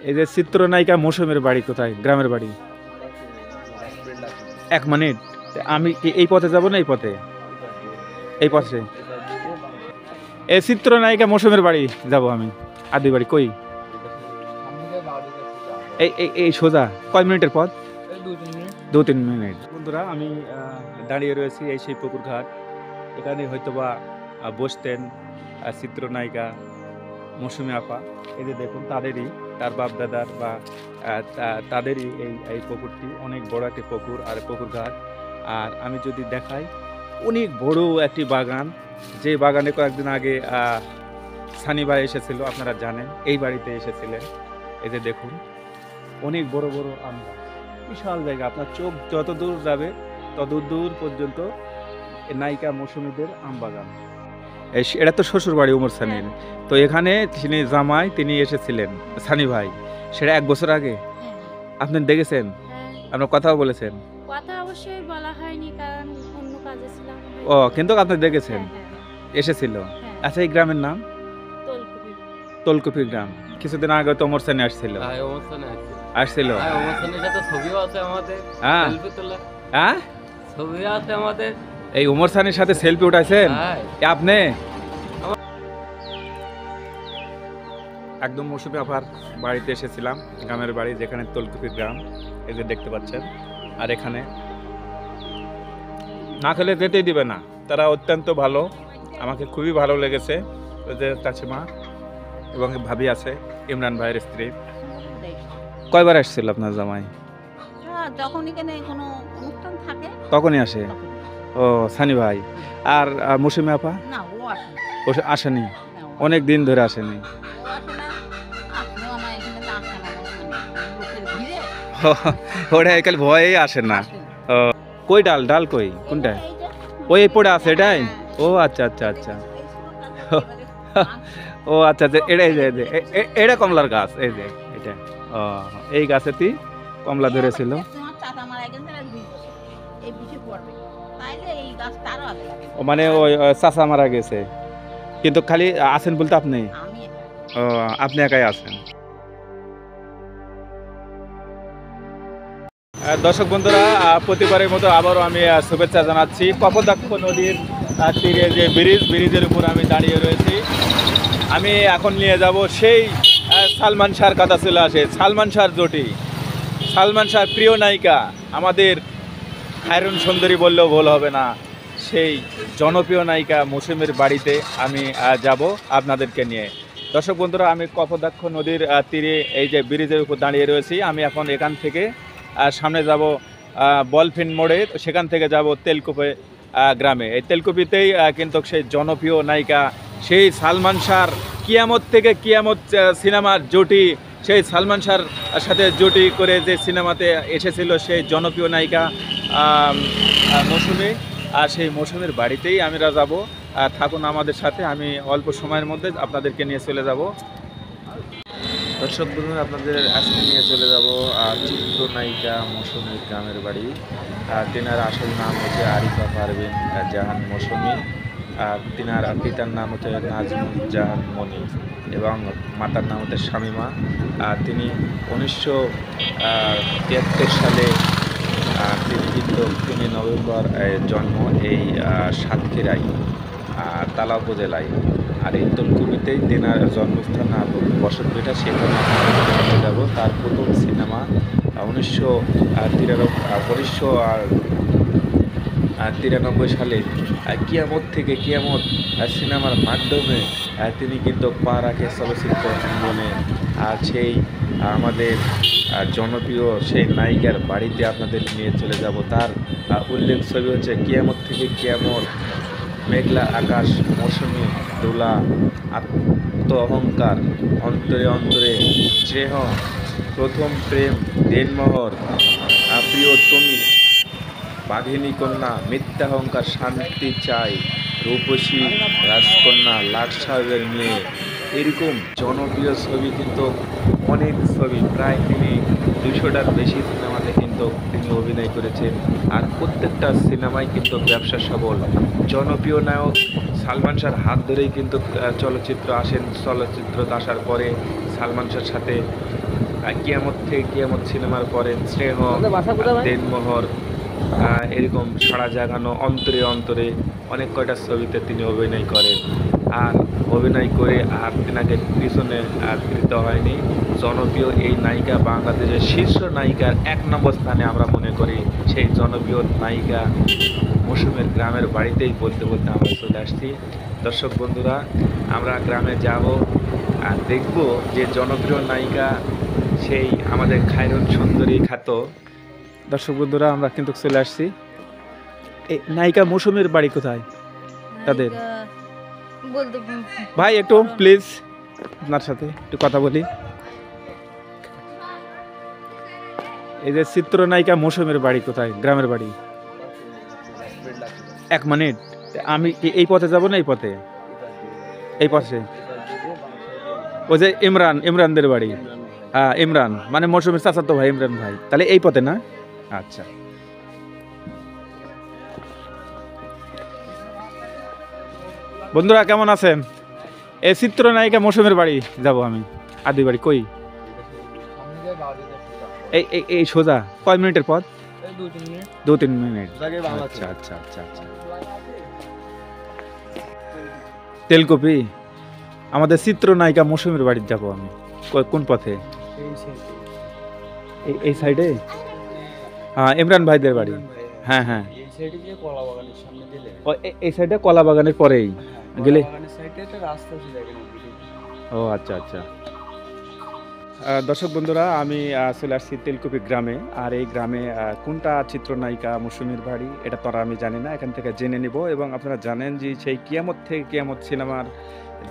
এই যে চিত্রনায়িকা মৌসুমীর বাড়ি কোথায়, গ্রামের বাড়ি? 1 মিনিট। আমি কি এই পথে যাব না এই পথে? এই পথে। এই চিত্রনায়িকা মৌসুমীর বাড়ি যাব আমি। আদি বাড়ি কই? এই এই এই সোজা কয় মিনিটের পথ? 2-3 মিনিট। বন্ধুরা আমি দাঁড়িয়ে রয়েছি এই সেই পুকুর ঘাট। এখানে হয়তোবা বসতেন চিত্রনায়িকা মৌসুমী আপা। এই যে দেখুন তাদেরই, তার বাপ দাদার বা তাদেরই এই পুকুরটি অনেক বড় একটি পুকুর আর পুকুর ঘাট। আর আমি যদি দেখাই অনেক বড় একটি বাগান, যে বাগানে কয়েকদিন আগে সানি ভাই এসেছিল, আপনারা জানেন, এই বাড়িতে এসেছিলেন। এই যে দেখুন অনেক বড় বড় আম গাছ, বিশাল জায়গা, আপনার চোখ যত দূর যাবে তত দূর পর্যন্ত নায়িকা মৌসুমীদের আম বাগান। এটা তো শ্বশুর বাড়ি ওমর সানির। তো এখানে তিনি জামাই, তিনি এসেছিলেন সানি ভাই, সেটা 1 বছর আগে। আপনি দেখেছেন? আপনার কথাও বলেছেন? কথা অবশ্যই বলা হয়নি, কারণ অন্য কাজে ছিলাম। ও, কিন্তু আপনি দেখেছেন এসেছিল। আচ্ছা, এই গ্রামের নাম তলকুপি গ্রাম। কিছুদিন আগে তো ওমর সানি আসছিল। আসছিল। হ্যাঁ, এই ওমর সানির সাথে সেলফি উঠাইছেন আপনি? একদম মৌসুমী আপার বাড়িতে এসেছিলাম, গ্রামের বাড়ি, যেখানে তলকুপি গ্রাম। এই যে দেখতে পাচ্ছেন। আর এখানে না খেলে যেতেই দিবে না, তারা অত্যন্ত ভালো, আমাকে খুবই ভালো লেগেছে। ওই যে চাচিমা এবং ভাবি আছে, ইমরান ভাইয়ের স্ত্রী। কয়বার আসছিল আপনার জামাই? যখন এখানে কোনো অনুষ্ঠান থাকে তখনই আসে। ও, সানি ভাই। আর মৌসুমী আপা? না, ও আসে না। ও আসেনি, অনেক দিন ধরে আসেনি। ওটা একাল ভয়েই আসে না। কই ডাল, ডাল কই, কোনটা? ওই পড়ে আছে এটাই? ও আচ্ছা আচ্ছা আচ্ছা। ও আচ্ছা আচ্ছা, এটাই যে এটা কমলার গাছ, এই যে এটা। ও, এই গাছেতেই কমলা ধরেছিল। ও মানে ওই চাচা মারা গেছে, কিন্তু খালি আছেন বলতে আপনি? ও, আপনি একাই আছেন। দর্শক বন্ধুরা, প্রতিবারের মতো আবারও আমি শুভেচ্ছা জানাচ্ছি। কপোতাক্ষ নদীর তীরে যে ব্রিজের উপর আমি দাঁড়িয়ে রয়েছি। আমি এখন নিয়ে যাব সেই সালমান শাহর কথা চলে আসে, সালমান শাহর জুটি, সালমান শাহর প্রিয় নায়িকা, আমাদের খায়রুন সুন্দরী বললেও ভুল হবে না, সেই জনপ্রিয় নায়িকা মৌসুমীর বাড়িতে আমি যাব আপনাদেরকে নিয়ে। দর্শক বন্ধুরা, আমি কপোতাক্ষ নদীর তীরে এই যে ব্রিজের উপর দাঁড়িয়ে রয়েছি। আমি এখন এখান থেকে সামনে যাব বলফিন মোড়ে, সেখান থেকে যাব তেলকুপি গ্রামে। এই তেলকুপিতেই কিন্তু সেই জনপ্রিয় নায়িকা, সেই সালমান শাহর কিয়ামত থেকে কিয়ামত সিনেমার জুটি, সেই সালমান শাহর সাথে জুটি করে যে সিনেমাতে এসেছিল সেই জনপ্রিয় নায়িকা মৌসুমী। আর সেই মৌসুমীর বাড়িতেই আমরা যাব। থাকুন আমাদের সাথে, আমি অল্প সময়ের মধ্যে আপনাদেরকে নিয়ে চলে যাব। দর্শক বন্ধুরা, আপনাদের আজকে নিয়ে চলে যাব চিত্রনায়িকা মৌসুমীর গ্রামের বাড়ি। তেনার আসল নাম হচ্ছে আরিফা পারভিন জাহান মৌসুমী। তেনার পিতার নাম হচ্ছে নাজমুল জাহান মনি এবং মাতার নাম হচ্ছে শামিমা। তিনি 1973 সালে তিনি কিন্তু 3 নভেম্বর জন্ম এই সাতক্ষীরায় তালা উপজেলায়। আর এই তলকুপিতেই তেনার জন্মস্থান আর বসত ভিটা, সেখানে চলে যাব। তার প্রথম সিনেমা 1993 সালে কিয়ামত থেকে কিয়ামত সিনেমার মাধ্যমে তিনি কিন্তু পা রাখে চলচ্চিত্র অঙ্গনে। আর সেই আমাদের জনপ্রিয় সেই নায়িকার বাড়িতে আপনাদের নিয়ে চলে যাব। তার উল্লেখ ছবি হচ্ছে কিয়ামত থেকে কিয়ামত, মেঘলা আকাশ, মৌসুমী, দোলা, আত্ম অহংকার, অন্তরে অন্তরে স্নেহ, প্রথম প্রেম, দেনমোহর, প্রিয় তুমি, বাঘিনী কন্যা, মিথ্যা অহংকার, শান্তি চাই, রূপসী রাজকন্যা, লাট সাহেবের মেয়ে, এরকম জনপ্রিয় ছবি কিন্তু অনেক ছবি, প্রায় তিনি 200টার বেশি সিনেমাতে কিন্তু তিনি অভিনয় করেছেন। আর প্রত্যেকটা সিনেমায় কিন্তু ব্যবসা সফল। জনপ্রিয় নায়ক সালমান শাহর হাত ধরেই কিন্তু চলচ্চিত্র আসেন। চলচ্চিত্র আসার পরে সালমান শাহর সাথে কিয়ামত থেকে কিয়ামত সিনেমার পরে স্নেহ, দেনমোহর, এরকম সাড়া জাগানো, অন্তরে অন্তরে অনেক কয়টা ছবিতে তিনি অভিনয় করেন। আর অভিনয় করে আর তেনাকে পিছনে ফিরতে হয়নি। জনপ্রিয় এই নায়িকা, বাংলাদেশের শীর্ষ নায়িকার 1 নম্বর স্থানে আমরা মনে করি সেই জনপ্রিয় নায়িকা মৌসুমীর গ্রামের বাড়িতেই বলতে বলতে আমরা চলে আসছি। দর্শক বন্ধুরা, আমরা গ্রামে যাব আর দেখব যে জনপ্রিয় নায়িকা সেই আমাদের খায়রুন সুন্দরী খ্যাত। দর্শক বন্ধুরা, আমরা কিন্তু চলে আসছি। এই নায়িকা মৌসুমীর বাড়ি কোথায় তাদের? বলতে ভাই একটু প্লিজ আপনার সাথে একটু কথা বলি। এই যে চিত্রনায়িকা মৌসুমীর বাড়ি কোথায়, গ্রামের বাড়ি? 1 মিনিট, আমি কি এই পথে যাব না এই পথে? এই পথে ওই যে ইমরানদের বাড়ি। হ্যাঁ, ইমরান মানে মৌসুমীর চাচাতো ভাই ইমরান ভাই, তাহলে এই পথে না? আচ্ছা। বন্ধুরা কেমন আছেন? এই চিত্রনায়িকা মৌসুমীর বাড়ি যাব আমি। আদি বাড়ি কই? এই এই এই সোজা কয় মিনিটের পথ? 2-3 মিনিট। আচ্ছা আচ্ছা আচ্ছা আচ্ছা। তেলকপি, আমাদের চিত্রনায়িকা মৌসুমীর বাড়ি যাব আমি। কোন পথে? এই সাইডে? হ্যাঁ, ইমরান ভাইদের বাড়ি। হ্যাঁ হ্যাঁ, এই সাইডে কলা বাগানের পরেই গেলে। ও আচ্ছা আচ্ছা। দর্শক বন্ধুরা, আমি চলে আসছি তেলকুপি গ্রামে। আর এই গ্রামে কোনটা চিত্রনায়িকা মৌসুমীর বাড়ি এটা তো আর আমি জানি না, এখান থেকে জেনে নিব। এবং আপনারা জানেন যে সেই কিয়ামত থেকে কিয়ামত সিনেমার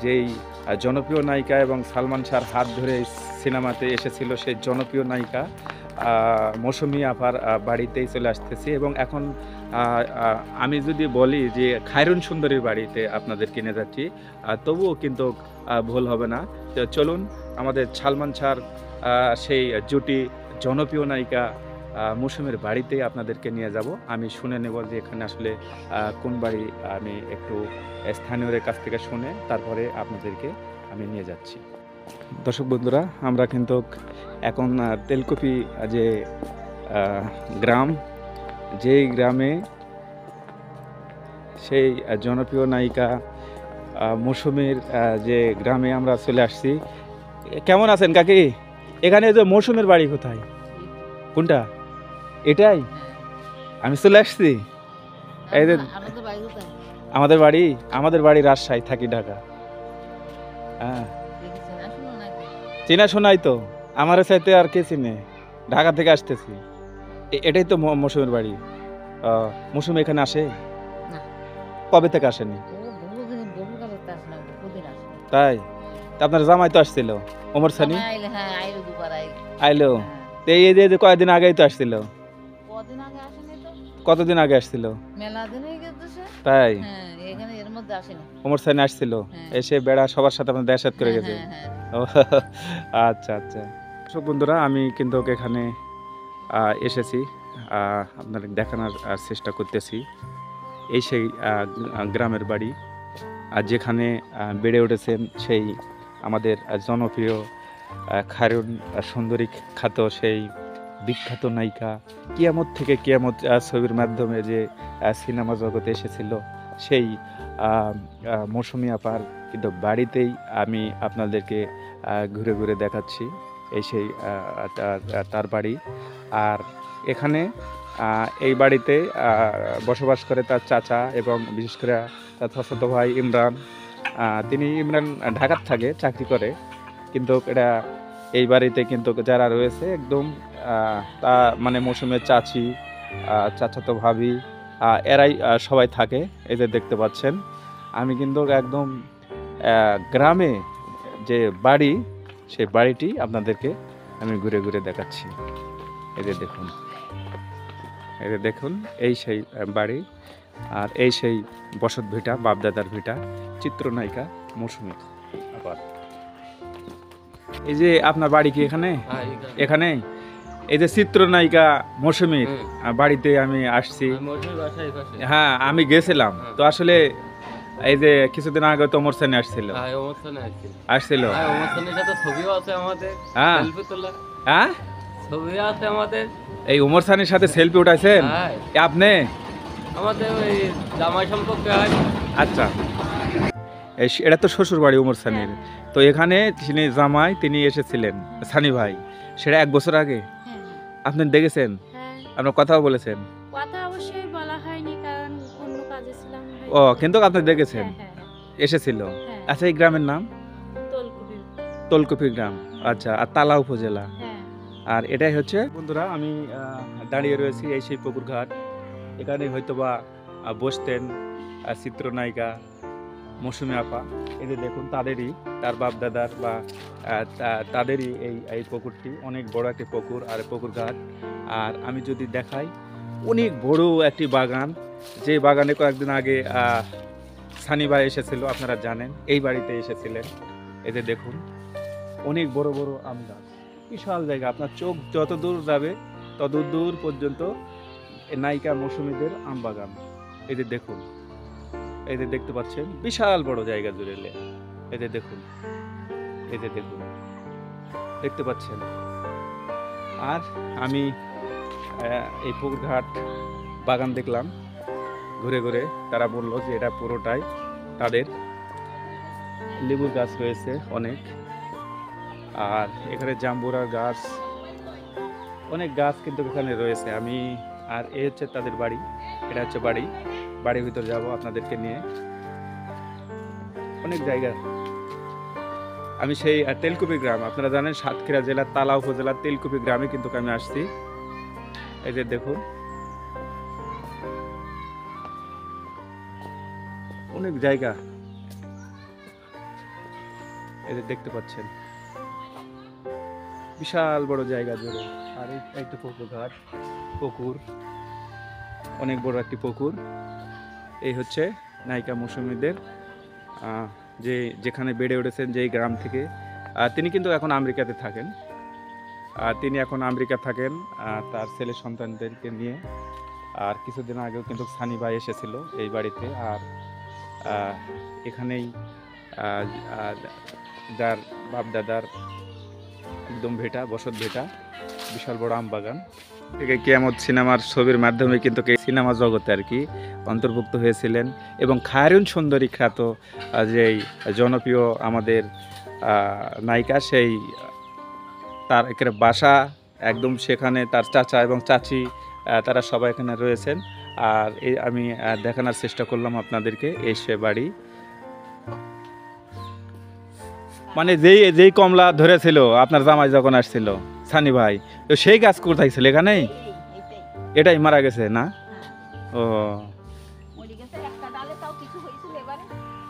যেই জনপ্রিয় নায়িকা এবং সালমান শাহর হাত ধরে সিনেমাতে এসেছিল সেই জনপ্রিয় নায়িকা মৌসুমী আপার বাড়িতেই চলে আসতেছি। এবং এখন আমি যদি বলি যে খায়রুন সুন্দরীর বাড়িতে আপনাদের কিনে যাচ্ছি, তবুও কিন্তু ভুল হবে না। তো চলুন আমাদের সালমান শাহর সেই জুটি জনপ্রিয় নায়িকা মৌসুমীর বাড়িতেই আপনাদেরকে নিয়ে যাব। আমি শুনে নেব যে এখানে আসলে কোন বাড়ি, আমি একটু স্থানীয়দের কাছ থেকে শুনে তারপরে আপনাদেরকে আমি নিয়ে যাচ্ছি। দর্শক বন্ধুরা, আমরা কিন্তু এখন তেলকুপি যে গ্রাম, যেই গ্রামে সেই জনপ্রিয় নায়িকা মৌসুমীর যে গ্রামে আমরা চলে আসছি। কেমন আছেন কাকি? এখানে যে মৌসুমীর বাড়ি কোথায়? কোনটা? এটাই আমি চলে আসছি। এই যে আমাদের বাড়ি রাজশাহী, থাকি ঢাকা। হ্যাঁ, চেনা শোনাই তো, আমার সাথে আর কে চিনে? ঢাকা থেকে আসতেছি। এটাই তো মৌসুমীর বাড়ি। মৌসুমী এখানে আসে? কবে থেকে আসেনি? তাই? আপনার জামাই তো আসছিল, ওমর সানি আইলো। এই যে কয়েকদিন আগেই তো আসছিল। কতদিন আগে আসছিল? তাই? ওমর সানি আসছিল, এসে বেড়া সবার সাথে আপনার দেখা সাক্ষাৎ করে গেছে। আচ্ছা আচ্ছা। সব বন্ধুরা, আমি কিন্তু এখানে এসেছি, আপনাদের দেখানোর চেষ্টা করতেছি। এই সেই গ্রামের বাড়ি, আর যেখানে বেড়ে উঠেছেন সেই আমাদের জনপ্রিয় খায়রুন সুন্দরী খ্যাত সেই বিখ্যাত নায়িকা। কিয়ামত থেকে কিয়ামত ছবির মাধ্যমে যে সিনেমা জগতে এসেছিল সেই মৌসুমী আপার কিন্তু বাড়িতেই আমি আপনাদেরকে ঘুরে ঘুরে দেখাচ্ছি। এই সেই তার বাড়ি। আর এখানে এই বাড়িতে বসবাস করে তার চাচা এবং বিশেষ করে তার চাচাতো ভাই ইমরান। ইমরান ঢাকার থাকে, চাকরি করে, কিন্তু এটা এই বাড়িতে কিন্তু যারা রয়েছে একদম তা মানে মৌসুমের চাচি, চাচাতো ভাবি, এরাই সবাই থাকে। এই যে দেখতে পাচ্ছেন, আমি কিন্তু একদম গ্রামে যে বাড়ি সেই বাড়িটি আপনাদেরকে আমি ঘুরে ঘুরে দেখাচ্ছি। এই যে দেখুন, এই যে দেখুন, এই সেই বাড়ি আর এই সেই বসত ভিটা, বাপদাদার ভিটা, চিত্রনায়িকা মৌসুমী আপার। এই যে আপনার বাড়ি কি এখানে? এখানে এই যে চিত্রনায়িকা মৌসুমীর বাড়িতে আমি আসছি। হ্যাঁ, আমি গেছিলাম তো আসলে এই যে কিছুদিন আগে তো ওমর সানি আসছিল হ্যাঁ অনুষ্ঠানে আসছিল। আসছিল হ্যাঁ অনুষ্ঠানের সাথে ছবিও আছে আমাদের, হ্যাঁ সেলফি তোলা হ্যাঁ ছবিও আছে আমাদের। এই ওমর সানির সাথে সেলফি উঠাইছেন হ্যাঁ আপনি? আমাদের ওই জামাই সম্পর্কে হয়। আচ্ছা এটা তো শ্বশুর বাড়ি ওমর সানির, তো এখানে যিনি জামাই তিনি এসেছিলেন সানি ভাই, সেটা 1 বছর আগে হ্যাঁ আপনি দেখেছেন, হ্যাঁ আপনার কথাও বলেছেন? কথা অবশ্যই বলা হয়নি কারণ অন্য কাজে ছিলাম ভাই। ও কিন্তু আপনি দেখেছেন, হ্যাঁ হ্যাঁ এসেছিল। হ্যাঁ আচ্ছা এই গ্রামের নাম তোলকুপি। তোলকুপি গ্রাম, আচ্ছা, আর তালা উপজেলা। হ্যাঁ আর এটাই হচ্ছে বন্ধুরা, আমি দাঁড়িয়ে রয়েছি এই সেই পুকুর ঘাট। এখানে হয়তোবা বসতেন চিত্রনায়িকা মৌসুমী আপা। এই যে দেখুন তাদেরই, তার বাপ দাদার বা তাদেরই এই পুকুরটি অনেক বড় একটি পুকুর আর পুকুর ঘাট। আর আমি যদি দেখাই অনেক বড় একটি বাগান, যে বাগানে কয়েকদিন আগে সানি ভাই এসেছিল, আপনারা জানেন এই বাড়িতে এসেছিলেন। এই যে দেখুন অনেক বড় বড় আম গাছ, বিশাল জায়গা, আপনার চোখ যত দূর যাবে তত দূর পর্যন্ত নায়িকা মৌসুমীদের আম বাগান। এই যে দেখুন, এই যে দেখতে পাচ্ছেন বিশাল বড় জায়গা জুড়ে। এই যে দেখুন, এই যে দেখুন, দেখতে পাচ্ছেন। আর আমি এই পুকুর ঘাট বাগান দেখলাম ঘুরে ঘুরে, তারা বললো যে এটা পুরোটাই তাদের, লেবুর গাছ রয়েছে অনেক, আর এখানে জাম্বুরার গাছ, অনেক গাছ কিন্তু এখানে রয়েছে। আমি আর এই হচ্ছে তাদের বাড়ি, এটা হচ্ছে বাড়ির ভিতর যাব আপনাদেরকে নিয়ে। অনেক জায়গা, আমি সেই তেলকুপি গ্রাম, আপনারা জানেন সাতক্ষীরা জেলার তালা উপজেলার তেলকুপি গ্রামে কিন্তু আমি আসছি। এই যে দেখুন অনেক জায়গা, এই যে দেখতে পাচ্ছেন বিশাল বড় জায়গা জুড়ে। আর এই তো পুকুর ঘাট, পুকুর, অনেক বড় একটি পুকুর। এই হচ্ছে নায়িকা মৌসুমীদের যেখানে বেড়ে উঠেছেন, যেই গ্রাম থেকে। তিনি কিন্তু এখন আমেরিকাতে থাকেন, তিনি এখন আমেরিকা থাকেন তার ছেলে সন্তানদেরকে নিয়ে। আর কিছুদিন আগেও কিন্তু সানি ভাই এসেছিল এই বাড়িতে। আর এখানেই যার বাপ দাদার একদম ভেটা, বসত ভেটা, বিশাল বড় আম বাগান থেকে কিয়ামত সিনেমার ছবির মাধ্যমে কিন্তু এই সিনেমা জগতে আর কি অন্তর্ভুক্ত হয়েছিলেন। এবং খায়রুন সুন্দরী খ্যাত যেই জনপ্রিয় আমাদের নায়িকা, সেই তার এখানে বাসা একদম, সেখানে তার চাচা এবং চাচি তারা সবাই এখানে রয়েছেন। আর এই আমি দেখানোর চেষ্টা করলাম আপনাদেরকে এই সে বাড়ি, মানে যেই কমলা ধরেছিল আপনার জামাই যখন আসছিল সানি ভাই, তো সেই গাছ কোথায় ছিল? এখানেই, এটাই মারা গেছে না? ও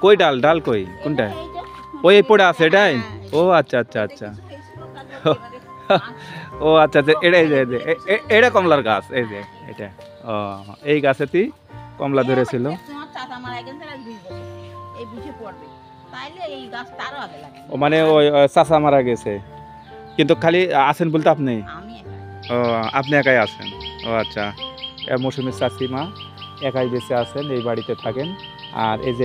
কই ডাল কই, কোনটা? ওই পড়ে আছে এটাই? ও আচ্ছা আচ্ছা আচ্ছা, ও আচ্ছা আচ্ছা, এটাই যে এটা কমলার গাছ, এই যে এটা। ও এই গাছেতেই কমলা ধরেছিল। ও মানে ওই চাচা মারা গেছে, কিন্তু খালি আছেন বলতে আপনি? ও আপনি একাই আছেন? ও আচ্ছা, মৌসুমীর চাচিমা একাই বেঁচে আছেন, এই বাড়িতে থাকেন। আর এই যে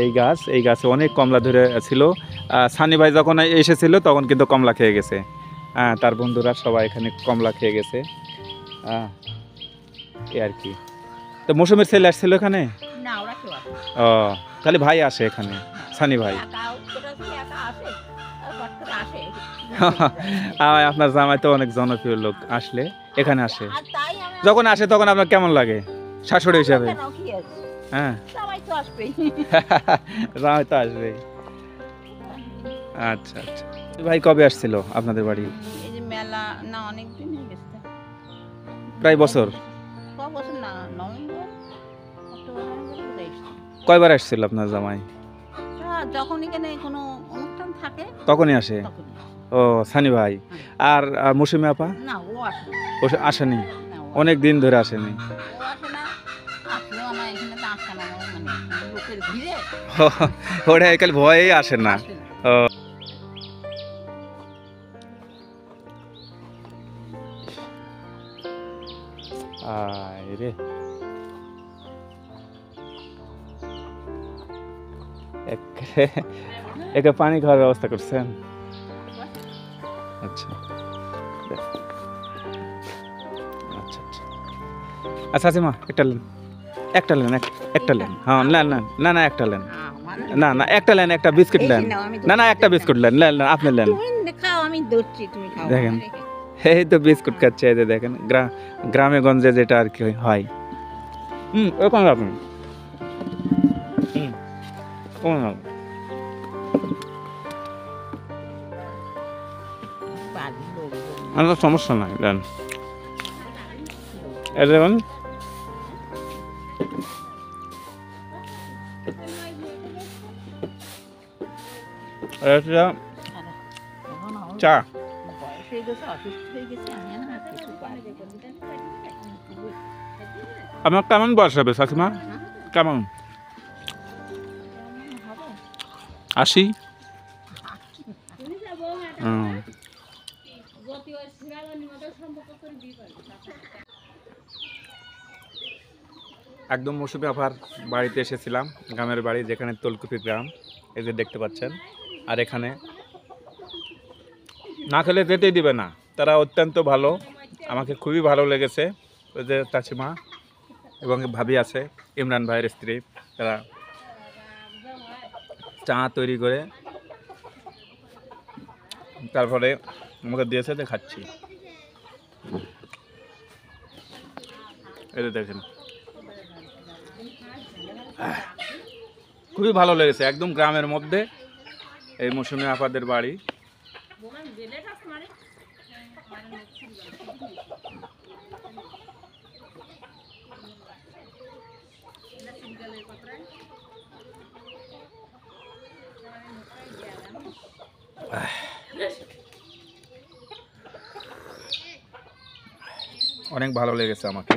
এই গাছে অনেক কমলা ধরে ছিল। সানি ভাই যখন এসেছিল তখন কিন্তু কমলা খেয়ে গেছে, তার বন্ধুরা সবাই এখানে কমলা খেয়ে গেছে। এই আর কি। তো মৌসুমীর ছেলে আসছিল এখানে? ও খালি ভাই আসে এখানে, সানি ভাই। আপনার জামাই তো অনেক জনপ্রিয় লোক, আসলে এখানে আসে, যখন আসে তখন আপনার কেমন লাগে শাশুড়ি হিসাবে? হ্যাঁ জামাই তো আসবেই। আচ্ছা আচ্ছা, ভাই কবে আসছিল আপনাদের বাড়ি? মেলা না অনেক দিন হয়ে গেছে, প্রায় বছর। না নভেম্বর অক্টোবর। কয়বার আসছিল আপনার জামাই? যখন এখানে কোনো অনুষ্ঠান থাকে তখনই আসে। ও সানি ভাই। আর মৌসুমী আপা? না ও আসে, ও আসেনি, অনেক দিন ধরে আসেনি। ওটা একাল ভয়ে আসে না। রে একে পানি খাওয়ার ব্যবস্থা করছেন? আচ্ছা আচ্ছা আচ্ছা আচ্ছা চাচিমা একটা লেন, একটা লেন, একটা লেন। হ্যাঁ না না না না একটা লেন, না না একটা লেন, একটা বিস্কুট লেন। না না একটা বিস্কুট লেন, লেন লেন, আপনি লেন। তুমি খাও, আমি ধরছি, তুমি খাও। দেখেন। এই তো বিস্কুট খাচ্ছে, এই যে দেখেন গ্রামে গঞ্জে যেটা আর কি হয়। ওখানে রাখুন। ওখানে রাখুন। বাড়ির লোকজন। আমার সমস্যা নাই, দেন এটা দেখুন। এটা এখন আমার চা। বয়স হয়ে গেছে, অসুস্থ হয়ে গেছে, আমি আর কিছু পারি না। আমার কেমন বয়স হবে শাশুমা? কেমন? 80? একদম মৌসুমী আপার বাড়িতে এসেছিলাম, গ্রামের বাড়ি যেখানে তলকুপি গ্রাম, এই যে দেখতে পাচ্ছেন। আর এখানে না খেলে যেতেই দিবে না, তারা অত্যন্ত ভালো, আমাকে খুবই ভালো লেগেছে। ওই যে চাচিমা এবং ভাবি আছে, ইমরান ভাইয়ের স্ত্রী, তারা চা তৈরি করে তারপরে আমাকে দিয়েছে, যে খাচ্ছি। এই যে দেখেন, খুবই ভালো লেগেছে, একদম গ্রামের মধ্যে এই মৌসুমী আপাদের বাড়ি। অনেক ভালো লেগেছে আমাকে।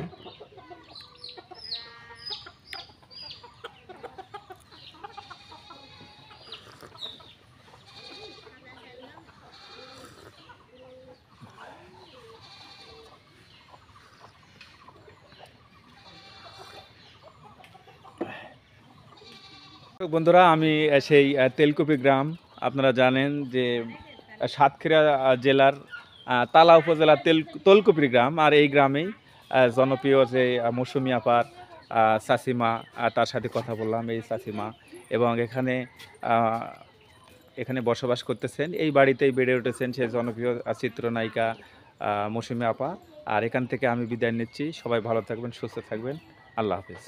বন্ধুরা, আমি সেই তেলকুপি গ্রাম, আপনারা জানেন যে সাতক্ষীরা জেলার তালা উপজেলার তেলকুপি গ্রাম। আর এই গ্রামেই জনপ্রিয় যে মৌসুমী আপার চাচিমা, তার সাথে কথা বললাম, এই চাচিমা, এবং এখানে বসবাস করতেছেন, এই বাড়িতেই বেড়ে উঠেছেন সেই জনপ্রিয় চিত্রনায়িকা মৌসুমী আপা। আর এখান থেকে আমি বিদায় নিচ্ছি। সবাই ভালো থাকবেন, সুস্থ থাকবেন। আল্লাহ হাফিজ।